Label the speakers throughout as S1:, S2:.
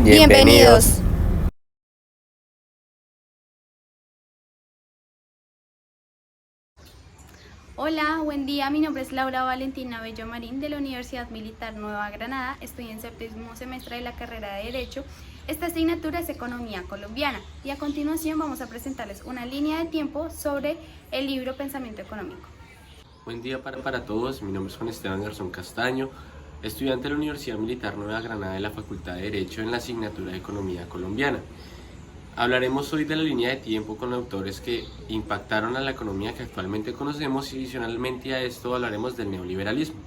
S1: Bienvenidos.
S2: Hola, buen día. Mi nombre es Laura Valentina Bello Marín de la Universidad Militar Nueva Granada. Estoy en séptimo semestre de la carrera de Derecho. Esta asignatura es Economía Colombiana y a continuación vamos a presentarles una línea de tiempo sobre el libro Pensamiento Económico.
S3: Buen día para todos, mi nombre es Juan Esteban Garzón Castaño, estudiante de la Universidad Militar Nueva Granada de la Facultad de Derecho en la asignatura de Economía Colombiana. Hablaremos hoy de la línea de tiempo con autores que impactaron a la economía que actualmente conocemos y adicionalmente a esto hablaremos del neoliberalismo.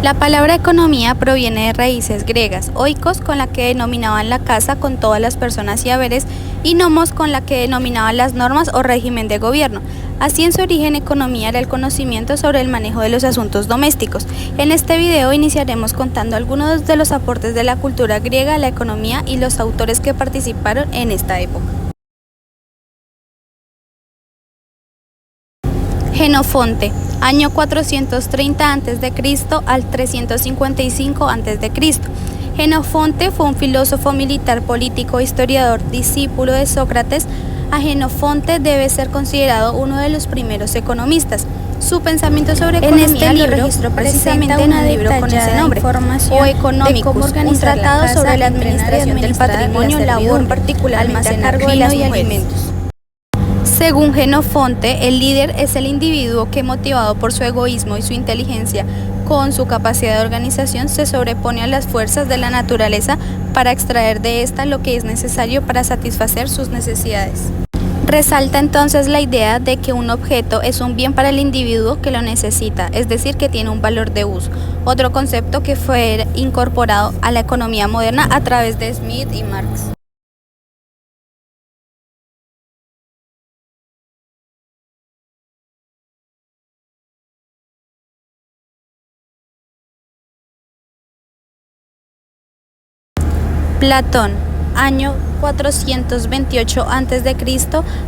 S2: La palabra economía proviene de raíces griegas, oikos con la que denominaban la casa con todas las personas y haberes y nomos con la que denominaban las normas o régimen de gobierno. Así en su origen economía era el conocimiento sobre el manejo de los asuntos domésticos. En este video iniciaremos contando algunos de los aportes de la cultura griega a la economía y los autores que participaron en esta época. Jenofonte, año 430 a.C. al 355 a.C. Jenofonte fue un filósofo militar, político, historiador, discípulo de Sócrates. A Jenofonte debe ser considerado uno de los primeros economistas. Su pensamiento sobre economía lo registró precisamente en un libro con ese nombre, O Economicus, un tratado sobre la administración del patrimonio, labor, particularmente a cargo de las mujeres. Según Jenofonte, el líder es el individuo que, motivado por su egoísmo y su inteligencia, con su capacidad de organización, se sobrepone a las fuerzas de la naturaleza para extraer de ésta lo que es necesario para satisfacer sus necesidades. Resalta entonces la idea de que un objeto es un bien para el individuo que lo necesita, es decir, que tiene un valor de uso, otro concepto que fue incorporado a la economía moderna a través de Smith y Marx. Platón, año 428 a.C.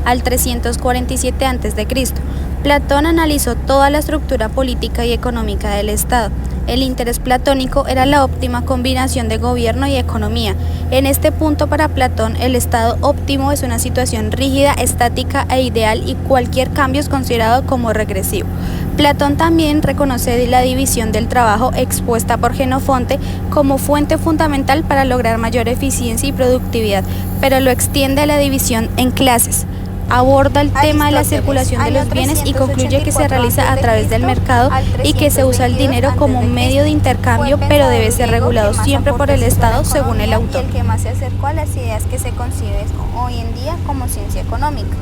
S2: al 347 a.C. Platón analizó toda la estructura política y económica del Estado. El interés platónico era la óptima combinación de gobierno y economía. En este punto, para Platón, el estado óptimo es una situación rígida, estática e ideal y cualquier cambio es considerado como regresivo. Platón también reconoce la división del trabajo expuesta por Jenofonte como fuente fundamental para lograr mayor eficiencia y productividad, pero lo extiende a la división en clases. Aborda el tema de la circulación de los bienes y concluye que se realiza a través del mercado y que se usa el dinero como un medio de intercambio, pero debe ser regulado siempre por el Estado, según el autor.
S1: Y el que más se acercó a las ideas que se conciben hoy en día como ciencia económica.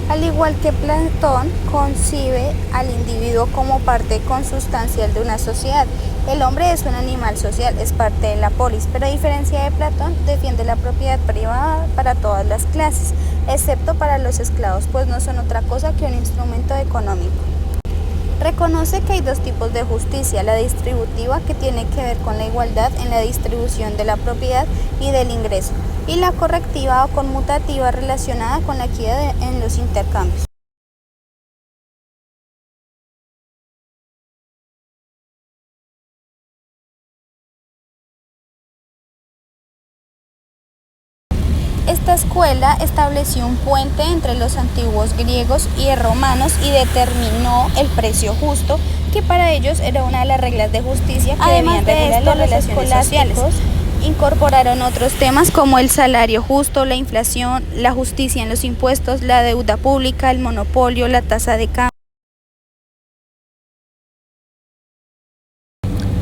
S1: Al igual que Platón, concibe al individuo como parte consustancial de una sociedad. El hombre es un animal social, es parte de la polis, pero a diferencia de Platón, defiende la propiedad privada para todas las clases, excepto para los esclavos, pues no son otra cosa que un instrumento económico. Reconoce que hay dos tipos de justicia, la distributiva, que tiene que ver con la igualdad en la distribución de la propiedad y del ingreso, y la correctiva o conmutativa, relacionada con la equidad en los intercambios. Esta escuela estableció un puente entre los antiguos griegos y romanos y determinó el precio justo, que para ellos era una de las reglas de justicia que debían regular las relaciones sociales. Incorporaron otros temas como el salario justo, la inflación, la justicia en los impuestos, la deuda pública, el monopolio, la tasa de cambio.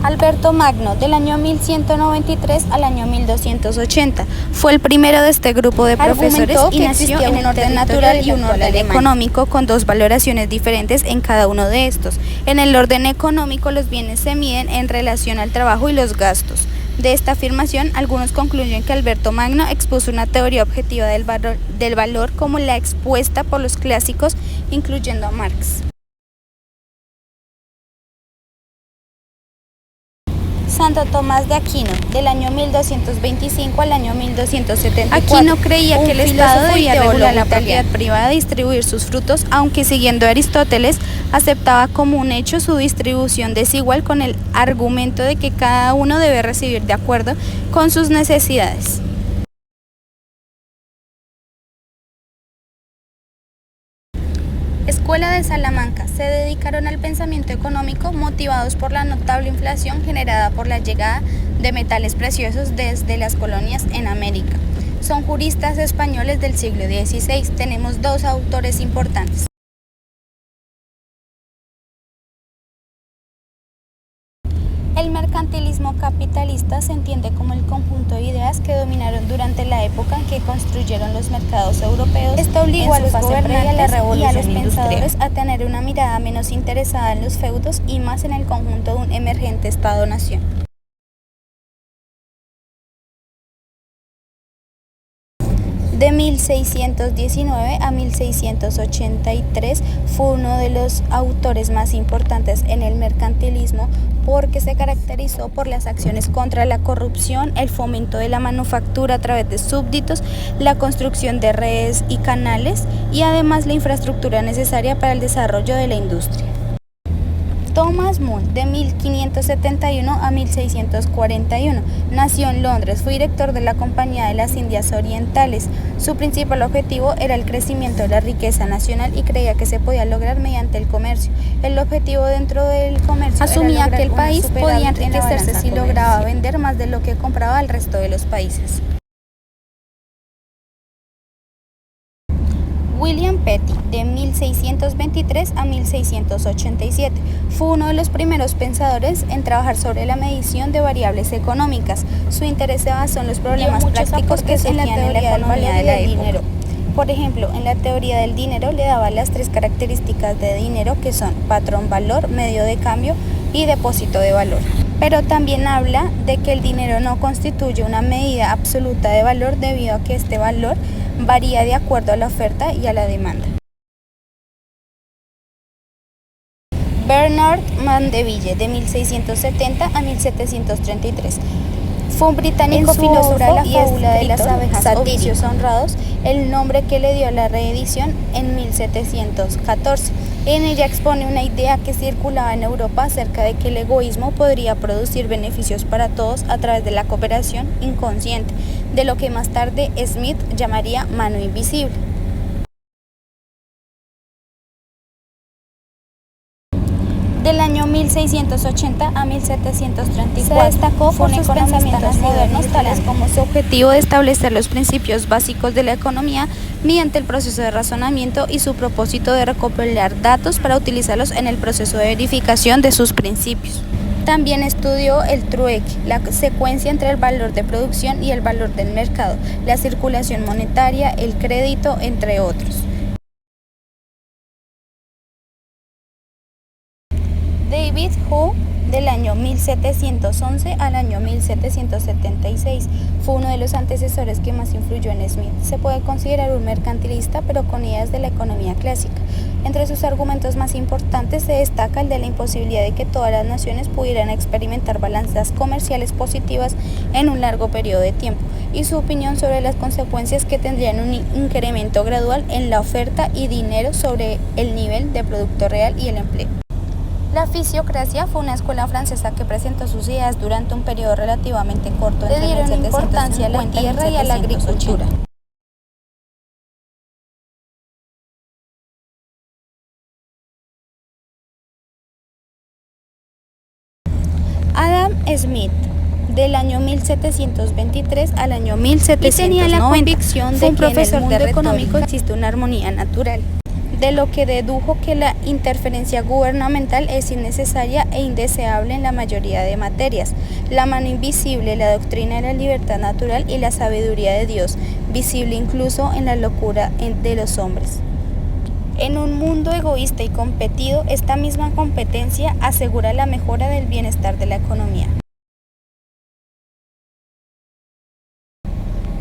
S1: A
S2: Alberto Magno, del año 1193 al año 1280. Fue el primero de este grupo de profesores y nació en un orden natural y un orden económico con dos valoraciones diferentes en cada uno de estos. En el orden económico, los bienes se miden en relación al trabajo y los gastos. De esta afirmación, algunos concluyen que Alberto Magno expuso una teoría objetiva del valor como la expuesta por los clásicos, incluyendo a Marx. Santo Tomás de Aquino, del año 1225 al año 1274. Aquino creía que el Estado debía regular la propiedad privada y distribuir sus frutos, aunque siguiendo a Aristóteles, aceptaba como un hecho su distribución desigual con el argumento de que cada uno debe recibir de acuerdo con sus necesidades. Escuela de Salamanca. Se dedicaron al pensamiento económico motivados por la notable inflación generada por la llegada de metales preciosos desde las colonias en América. Son juristas españoles del siglo XVI. Tenemos dos autores importantes. El mercantilismo capitalista se entiende como el conjunto de ideas que dominaron durante la época en que construyeron los mercados europeos. Esto obligó a los gobernantes y a los pensadores a tener una mirada menos interesada en los feudos y más en el conjunto de un emergente Estado-nación. De 1619 a 1683 fue uno de los autores más importantes en el mercantilismo porque se caracterizó por las acciones contra la corrupción, el fomento de la manufactura a través de súbditos, la construcción de redes y canales y además la infraestructura necesaria para el desarrollo de la industria. Thomas More, de 1571 a 1641, nació en Londres, fue director de la Compañía de las Indias Orientales. Su principal objetivo era el crecimiento de la riqueza nacional y creía que se podía lograr mediante el comercio. El objetivo dentro del comercio asumía que el país podía enriquecerse si lograba vender más de lo que compraba al resto de los países. William Petty, de 1623 a 1687, fue uno de los primeros pensadores en trabajar sobre la medición de variables económicas. Su interés se basó en los problemas prácticos que surgían en la economía de la época. Por ejemplo, en la teoría del dinero le daba las tres características de dinero que son patrón valor, medio de cambio y depósito de valor. Pero también habla de que el dinero no constituye una medida absoluta de valor debido a que este valor varía de acuerdo a la oferta y a la demanda. Bernard Mandeville, de 1670 a 1733. Fue un británico filósofo y fábula de las abejas o vicios honrados, el nombre que le dio la reedición en 1714. En ella expone una idea que circulaba en Europa acerca de que el egoísmo podría producir beneficios para todos a través de la cooperación inconsciente, de lo que más tarde Smith llamaría mano invisible. Del año 1680 a 1734 se destacó por sus pensamientos modernos, tales como su objetivo de establecer los principios básicos de la economía mediante el proceso de razonamiento y su propósito de recopilar datos para utilizarlos en el proceso de verificación de sus principios. También estudió el trueque, la secuencia entre el valor de producción y el valor del mercado, la circulación monetaria, el crédito, entre otros. David Hume, del año 1711 al año 1776, fue uno de los antecesores que más influyó en Smith. Se puede considerar un mercantilista, pero con ideas de la economía clásica. Entre sus argumentos más importantes se destaca el de la imposibilidad de que todas las naciones pudieran experimentar balanzas comerciales positivas en un largo periodo de tiempo, y su opinión sobre las consecuencias que tendrían un incremento gradual en la oferta y dinero sobre el nivel de producto real y el empleo. La fisiocracia fue una escuela francesa que presentó sus ideas durante un periodo relativamente corto entre 1750 importancia a la tierra y a la agricultura. Adam Smith, del año 1723 al año 1790, y tenía la convicción de que en el mundo económico existe una armonía natural. de lo que dedujo que la interferencia gubernamental es innecesaria e indeseable en la mayoría de materias. La mano invisible, la doctrina de la libertad natural y la sabiduría de Dios, visible incluso en la locura de los hombres. En un mundo egoísta y competido, esta misma competencia asegura la mejora del bienestar de la economía.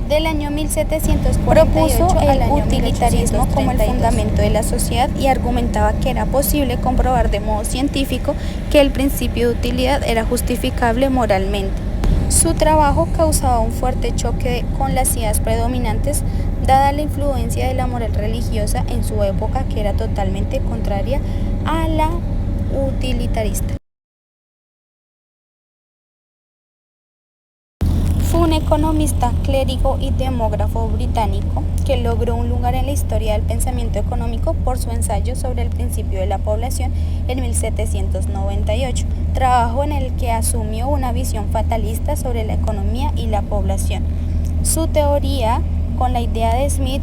S2: Del año 1748 propuso el utilitarismo como el fundamento de la sociedad y argumentaba que era posible comprobar de modo científico que el principio de utilidad era justificable moralmente. Su trabajo causaba un fuerte choque con las ideas predominantes, dada la influencia de la moral religiosa en su época, que era totalmente contraria a la utilitarista. Fue un economista, clérigo y demógrafo británico que logró un lugar en la historia del pensamiento económico por su ensayo sobre el principio de la población en 1798, trabajo en el que asumió una visión fatalista sobre la economía y la población. Su teoría con la idea de Smith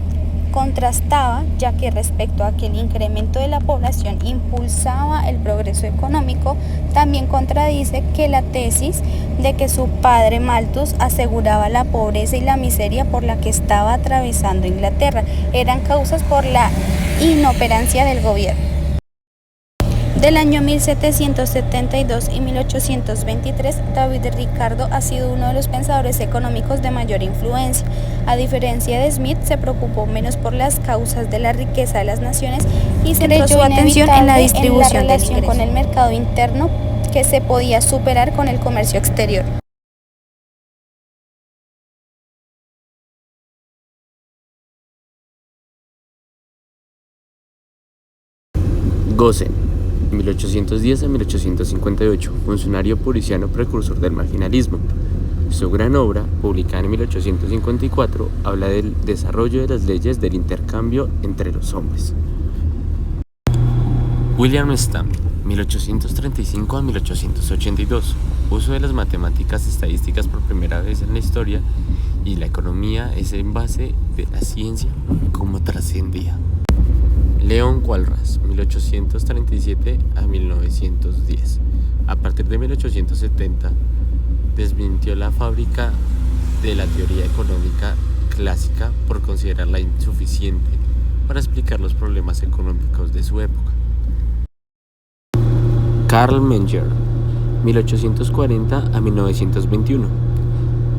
S2: contrastaba, ya que respecto a que el incremento de la población impulsaba el progreso económico, también contradice que la tesis de que su padre Malthus aseguraba la pobreza y la miseria por la que estaba atravesando Inglaterra eran causas por la inoperancia del gobierno. Del año 1772 y 1823, David Ricardo ha sido uno de los pensadores económicos de mayor influencia. A diferencia de Smith, se preocupó menos por las causas de la riqueza de las naciones y centró su atención en la distribución del ingreso, con el mercado interno que se podía superar con el comercio exterior.
S3: Gosen, 1810 a 1858, funcionario puriciano precursor del marginalismo. Su gran obra, publicada en 1854, habla del desarrollo de las leyes del intercambio entre los hombres. William Stanley, 1835 a 1882, uso de las matemáticas estadísticas por primera vez en la historia, y la economía es en base de la ciencia como trascendía. Leon Walras, 1837 a 1910. A partir de 1870, desmintió la fábrica de la teoría económica clásica por considerarla insuficiente para explicar los problemas económicos de su época. Carl Menger, 1840 a 1921.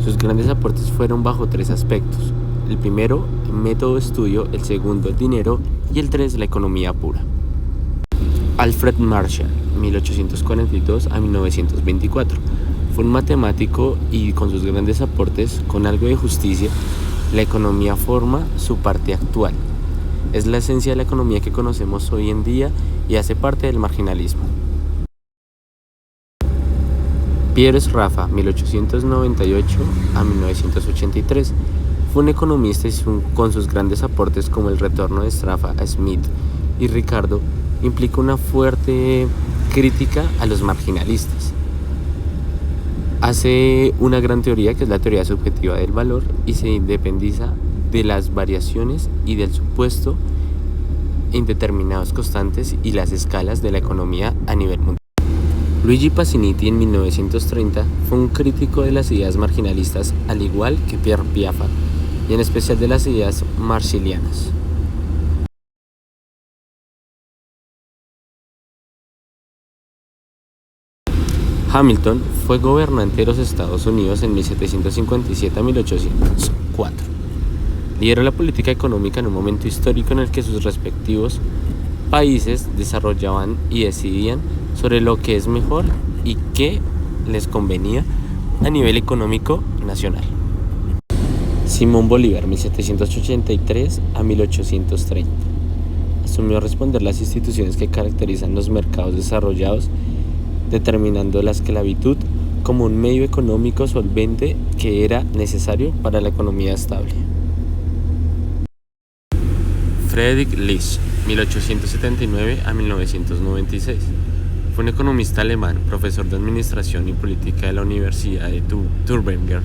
S3: Sus grandes aportes fueron bajo tres aspectos. El primero, el método de estudio; el segundo, el dinero; y el 3, la economía pura. Alfred Marshall, 1842 a 1924. Fue un matemático y con sus grandes aportes, con algo de justicia, la economía forma su parte actual. Es la esencia de la economía que conocemos hoy en día y hace parte del marginalismo. Pierre Sraffa, 1898 a 1983. Fue un economista y con sus grandes aportes, como el retorno de Sraffa a Smith y Ricardo, implica una fuerte crítica a los marginalistas. Hace una gran teoría, que es la teoría subjetiva del valor, y se independiza de las variaciones y del supuesto indeterminados constantes y las escalas de la economía a nivel mundial. Luigi Passaniti, en 1930, fue un crítico de las ideas marginalistas, al igual que Pierre Piaffa, y en especial de las ideas marshallianas. Hamilton fue gobernante de los Estados Unidos en 1757 a 1804. Lideró la política económica en un momento histórico en el que sus respectivos países desarrollaban y decidían sobre lo que es mejor y qué les convenía a nivel económico nacional. Simón Bolívar, 1783 a 1830. Asumió a responder las instituciones que caracterizan los mercados desarrollados, determinando la esclavitud como un medio económico solvente que era necesario para la economía estable. Friedrich List, 1879 a 1996. Fue un economista alemán, profesor de Administración y Política de la Universidad de Tübingen,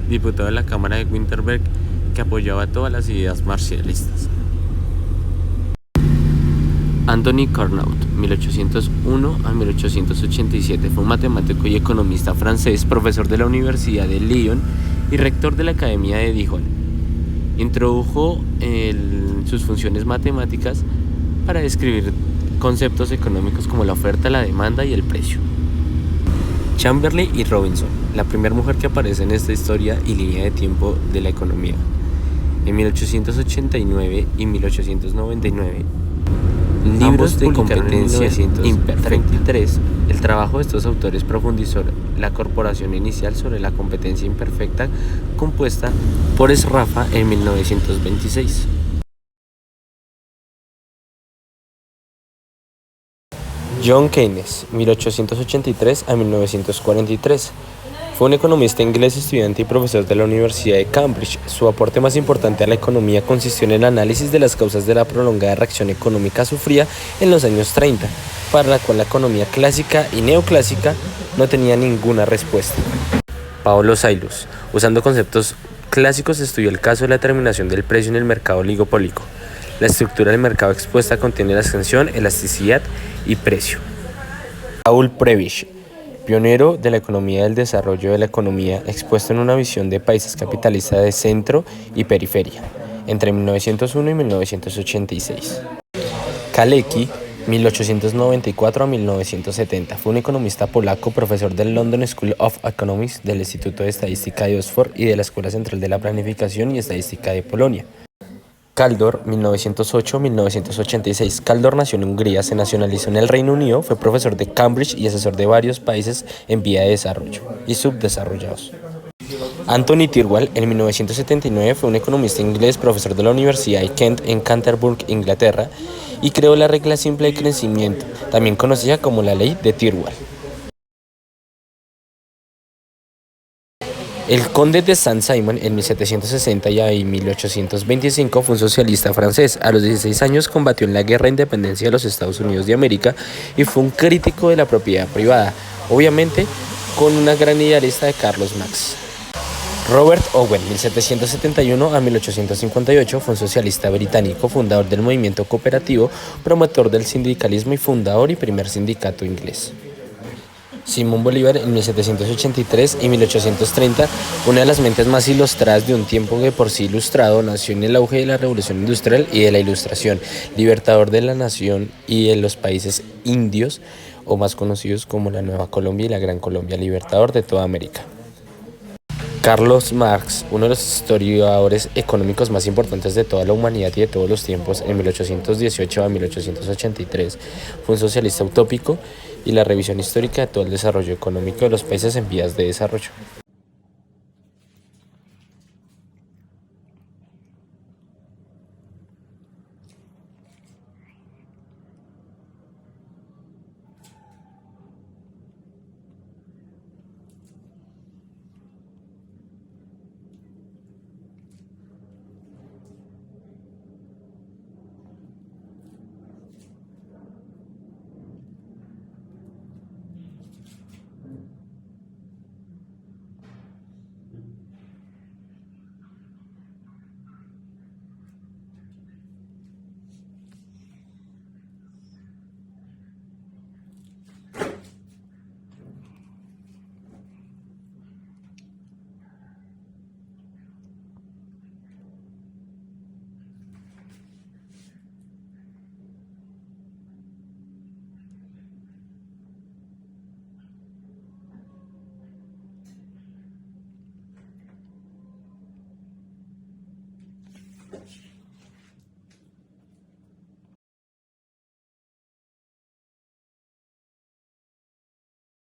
S3: diputado de la Cámara de Wittenberg, que apoyaba todas las ideas marxistas. Anthony Carnot, 1801 a 1887, fue un matemático y economista francés, profesor de la Universidad de Lyon y rector de la Academia de Dijon. Introdujo sus funciones matemáticas para describir conceptos económicos como la oferta, la demanda y el precio. Chamberlain y Robinson, la primera mujer que aparece en esta historia y línea de tiempo de la economía. En 1889 y 1899, libros de competencia imperfecta. El trabajo de estos autores profundizó la corporación inicial sobre la competencia imperfecta compuesta por Sraffa en 1926. John Keynes, 1883 a 1943. Fue un economista inglés, estudiante y profesor de la Universidad de Cambridge. Su aporte más importante a la economía consistió en el análisis de las causas de la prolongada reacción económica sufrida en los años 30, para la cual la economía clásica y neoclásica no tenía ninguna respuesta. Paolo Sailus, usando conceptos clásicos, estudió el caso de la determinación del precio en el mercado oligopólico. La estructura del mercado expuesta contiene la extensión, elasticidad y precio. Paul Prebisch, pionero de la economía del desarrollo de la economía, expuesto en una visión de países capitalistas de centro y periferia, entre 1901 y 1986. Kalecki, 1894 a 1970, fue un economista polaco, profesor del London School of Economics, del Instituto de Estadística de Oxford y de la Escuela Central de la Planificación y Estadística de Polonia. Kaldor, 1908-1986. Kaldor nació en Hungría, se nacionalizó en el Reino Unido, fue profesor de Cambridge y asesor de varios países en vía de desarrollo y subdesarrollados. Anthony Tyrwell, en 1979, fue un economista inglés, profesor de la Universidad de Kent en Canterbury, Inglaterra, y creó la regla simple de crecimiento, también conocida como la ley de Tyrwell. El conde de Saint-Simon en 1760 y 1825 fue un socialista francés. A los 16 años combatió en la Guerra de Independencia de los Estados Unidos de América y fue un crítico de la propiedad privada, obviamente con una gran idealista de Carlos Marx. Robert Owen, 1771 a 1858, fue un socialista británico, fundador del movimiento cooperativo, promotor del sindicalismo y fundador y primer sindicato inglés. Simón Bolívar, en 1783 y 1830, una de las mentes más ilustradas de un tiempo que por sí ilustrado, nació en el auge de la Revolución Industrial y de la Ilustración, libertador de la nación y de los países indios, o más conocidos como la Nueva Colombia y la Gran Colombia, libertador de toda América. Carlos Marx, uno de los historiadores económicos más importantes de toda la humanidad y de todos los tiempos, en 1818 a 1883, fue un socialista utópico y la revisión histórica de todo el desarrollo económico de los países en vías de desarrollo.